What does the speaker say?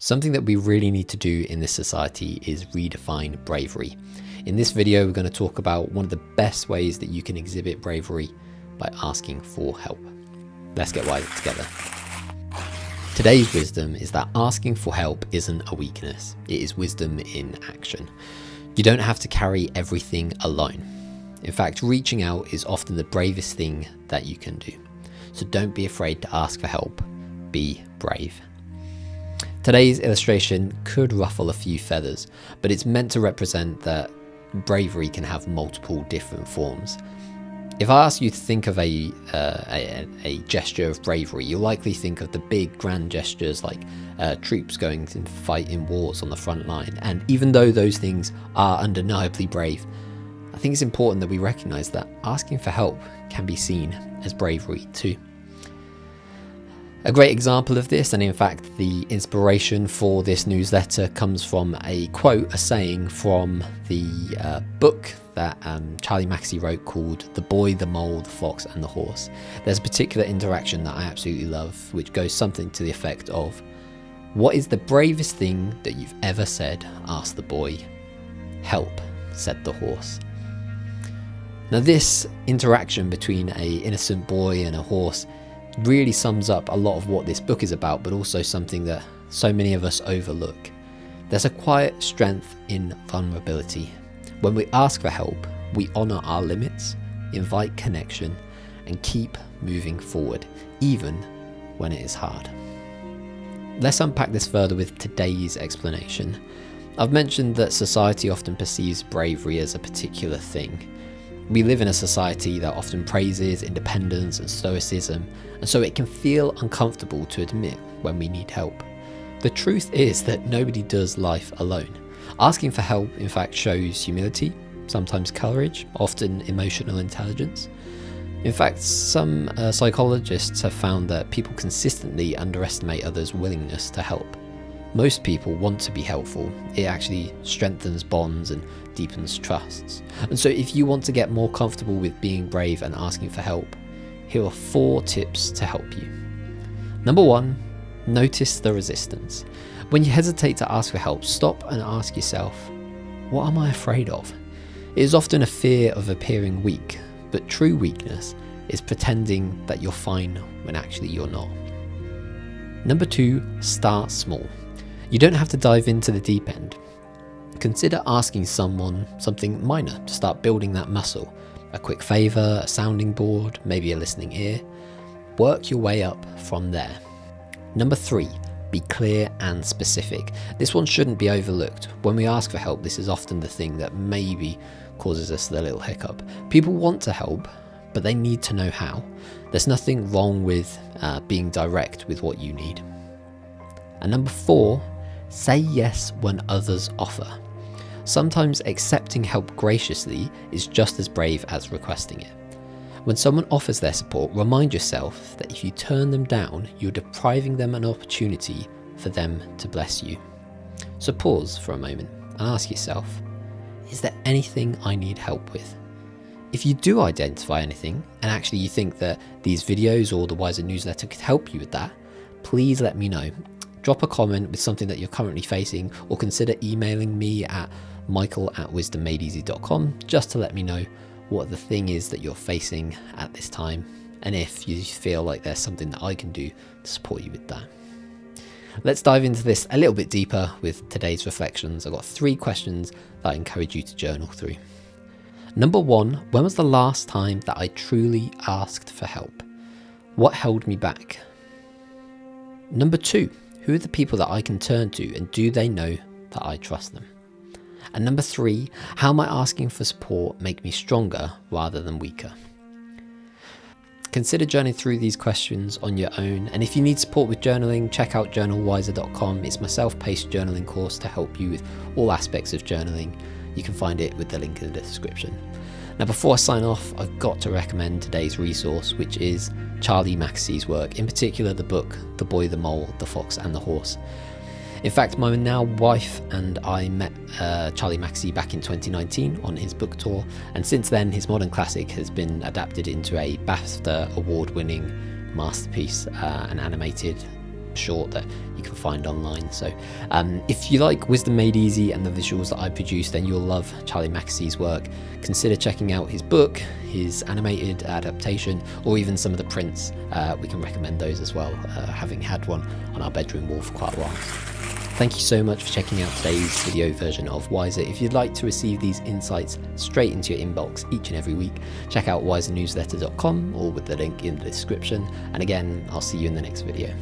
Something that we really need to do in this society is redefine bravery. In this video, we're going to talk about one of the best ways that you can exhibit bravery by asking for help. Let's get wild together. Today's wisdom is that asking for help isn't a weakness, it is wisdom in action. You don't have to carry everything alone. In fact, reaching out is often the bravest thing that you can do. So don't be afraid to ask for help, be brave. Today's illustration could ruffle a few feathers, but it's meant to represent that bravery can have multiple different forms. If I ask you to think of a gesture of bravery, you'll likely think of the big grand gestures like troops going to fight in wars on the front line. And even though those things are undeniably brave, I think it's important that we recognise that asking for help can be seen as bravery too. A great example of this, and in fact the inspiration for this newsletter, comes from a quote, a saying from the book that Charlie Mackesy wrote called The Boy, the Mole, the Fox and the Horse. There's a particular interaction that I absolutely love, which goes something to the effect of, "What is the bravest thing that you've ever said?" asked the boy. "Help," said the horse. Now this interaction between an innocent boy and a horse really sums up a lot of what this book is about, but also something that so many of us overlook. There's a quiet strength in vulnerability. When we ask for help, we honour our limits, invite connection, and keep moving forward, even when it is hard. Let's unpack this further with today's explanation. I've mentioned that society often perceives bravery as a particular thing. We live in a society that often praises independence and stoicism, and so it can feel uncomfortable to admit when we need help. The truth is that nobody does life alone. Asking for help, in fact, shows humility, sometimes courage, often emotional intelligence. In fact, some psychologists have found that people consistently underestimate others' willingness to help. Most people want to be helpful. It actually strengthens bonds and deepens trusts. And so if you want to get more comfortable with being brave and asking for help, here are 4 tips to help you. Number 1, notice the resistance. When you hesitate to ask for help, stop and ask yourself, what am I afraid of? It is often a fear of appearing weak, but true weakness is pretending that you're fine when actually you're not. Number 2, start small. You don't have to dive into the deep end. Consider asking someone something minor to start building that muscle. A quick favour, a sounding board, maybe a listening ear. Work your way up from there. Number 3, be clear and specific. This one shouldn't be overlooked. When we ask for help, this is often the thing that maybe causes us the little hiccup. People want to help, but they need to know how. There's nothing wrong with being direct with what you need. And number 4, say yes when others offer. Sometimes accepting help graciously is just as brave as requesting it. When someone offers their support, remind yourself that if you turn them down, you're depriving them an opportunity for them to bless you. So pause for a moment and ask yourself, is there anything I need help with? If you do identify anything, and actually you think that these videos or the Wiser newsletter could help you with that, please let me know. Drop a comment with something that you're currently facing, or consider emailing me at michael@wisdommadeeasy.com just to let me know what the thing is that you're facing at this time, and if you feel like there's something that I can do to support you with that. Let's dive into this a little bit deeper with today's reflections. I've got 3 questions that I encourage you to journal through. Number 1, when was the last time that I truly asked for help? What held me back? Number 2, who are the people that I can turn to, and do they know that I trust them? And number 3, how might asking for support make me stronger rather than weaker? Consider journeying through these questions on your own, and if you need support with journaling, check out journalwiser.com. It's my self-paced journaling course to help you with all aspects of journaling. You can find it with the link in the description. Now before I sign off, I've got to recommend today's resource, which is Charlie Mackesy's work, in particular the book The Boy, the Mole, the Fox and the Horse. In fact, my now wife and I met Charlie Mackesy back in 2019 on his book tour, and since then his modern classic has been adapted into a BAFTA award-winning masterpiece, an animated short that you can find online. So if you like Wisdom Made Easy and the visuals that I produce, then you'll love Charlie Mackesy's work. Consider checking out his book, his animated adaptation, or even some of the prints. We can recommend those as well, having had one on our bedroom wall for quite a while. Thank you so much for checking out today's video version of Wiser. If you'd like to receive these insights straight into your inbox each and every week, check out wisernewsletter.com or with the link in the description. And again, I'll see you in the next video.